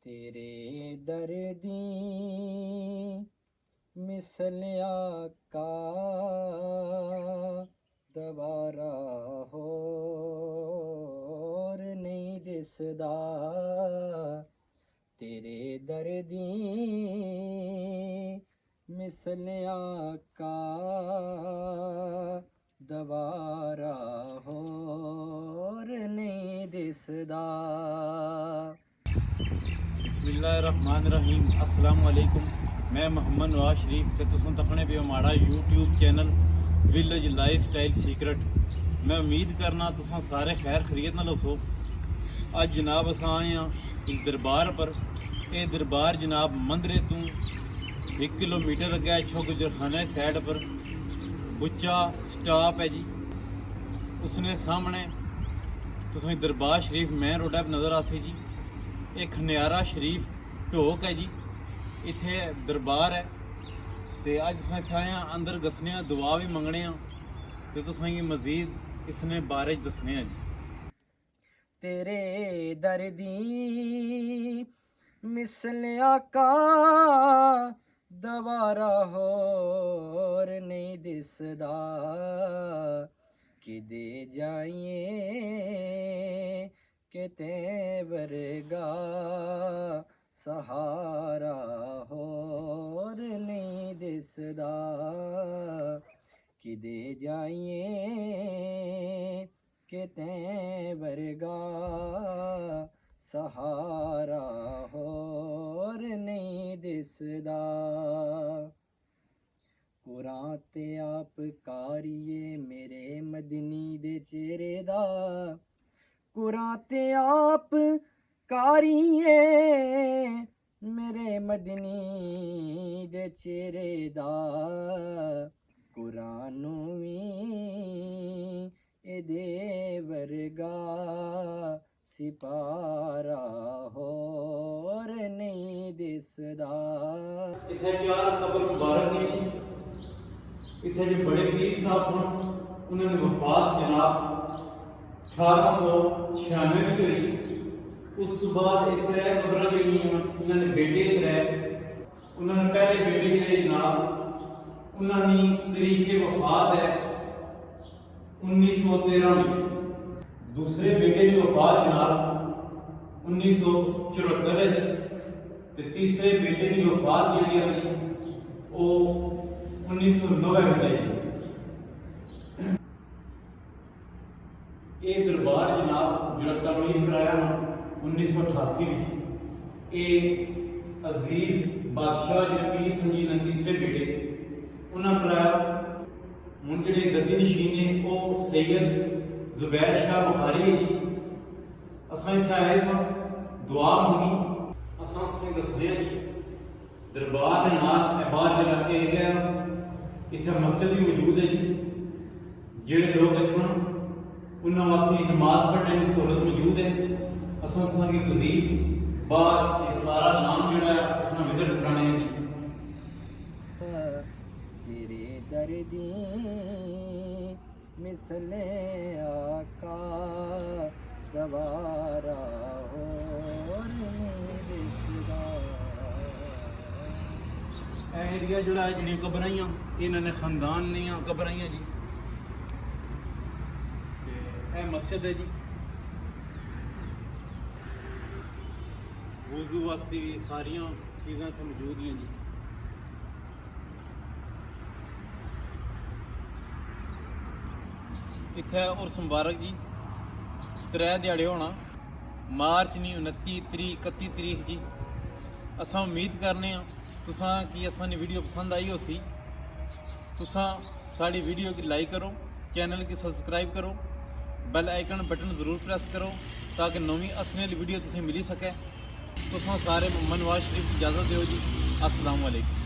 तेरे दर्दी मिसल आका दवारा होर नहीं दिसदा। तेरे दर्दी मिसल आका दवारा होर नहीं दिसदा। बिस्मिल्लाहिर्रहमानिर्रहीम। अस्सलाम वालेकुम। मैं मोहम्मद नवाज शरीफ ते तुसां तकने पे हमारा YouTube channel village life style secret. मैं उम्मीद करना तुसां सारे खैर खरीत नाल हो। अज जनाब अस आए हाँ एक दरबार पर। यह दरबार जनाब मंदरे तो 1 किलोमीटर अगे इच्छो गुजरखाना साइड पर बुच्चा स्टाप है जी। उसने सामने तुसें दरबार शरीफ मेन रोड पर नज़र आसी जी। ये खनियारा शरीफ ढोक है जी। इत्थे दरबार है तो अज अस इत्थे आए हैं अंदर दसने दुआ भी मंगने तो तुसें मजीद इसने बारे दसने जी। तेरे दर्दी मिसल आका दवारा होर नहीं दिसदा। किदे जाइए किते वर्गा सहारा होर नहीं दिसदा। किदे जाइए किते वर्गा सहारा होर नहीं दिसदा। कुरान ते आप कारिए मेरे मदनी दे चेहरे दा। कुरान ते आप कारिए मेरे मदनी दे चेहरे दा। कुरान भी एदे वर्गा सिपारा होर नहीं दिसदा। इत्थे 4 कब्र मुबारक ने। इत्थे जो बड़े पीर साहब सन उन्होंने वफात जनाब 1896 में हुई। उस तो बाद 3 कब्र जड़ियां उन्होंने बेटे 3 उन्होंने पहले बेटे जड़े जनाब उन्होंने तारीख वफात है 1913 में। दूसरे बेटे की वफात जनाब 1974 है जी। तो तीसरे बेटे की वफात जी वो 1990 में है। ये दरबार जनाब जो तमीर कराया 1988 में। ये अजीज बादशाह जो पीर सन जी तीसरे बेटे उन्हें कराया। हूँ जो गद्दी नशीन ने वो सैयद जुबैर शाह बुखारी है जी। अस इतने आए सन दुआ मंगी अस दसने जी। दरबार के नाल बाहर जो एरिया इतने मस्जिद भी मौजूद है जी। जोड़े लोग अच्छे उन्होंने वास्ते नमाज पढ़ने की सहूलत मौजूद है। अस मजीद बाहर इस सारा नाम जोड़ा इसमें विजिट कराने जी। तेरे दर्दी मिसले आका दवारा होर नहीं दिसदा। एरिया जोड़ा जी कबराइयां इन्होंने खानदान ने कबराइयां जी। यह मस्जिद है जी। वुजू वास्ते भी सारिया चीज़ां इतने मौजूद हैं जी। इत्थे उर्स मुबारक जी 3 दिहाड़े होना मार्च नहीं 29 तरीक 31 तरीक जी। असां उम्मीद करने तुसां कि असां वीडियो पसंद आई होसी। तुसां साड़ी वीडियो की लाइक करो, चैनल की सब्सक्राइब करो, बेल आइकन बटन ज़रूर प्रेस करो ताकि नवी असली वीडियो तुसें मिली सके। तुसां सारे मोहम्मद नवाज शरीफ की इजाज़त दो जी। अस्सलाम वालेकुम।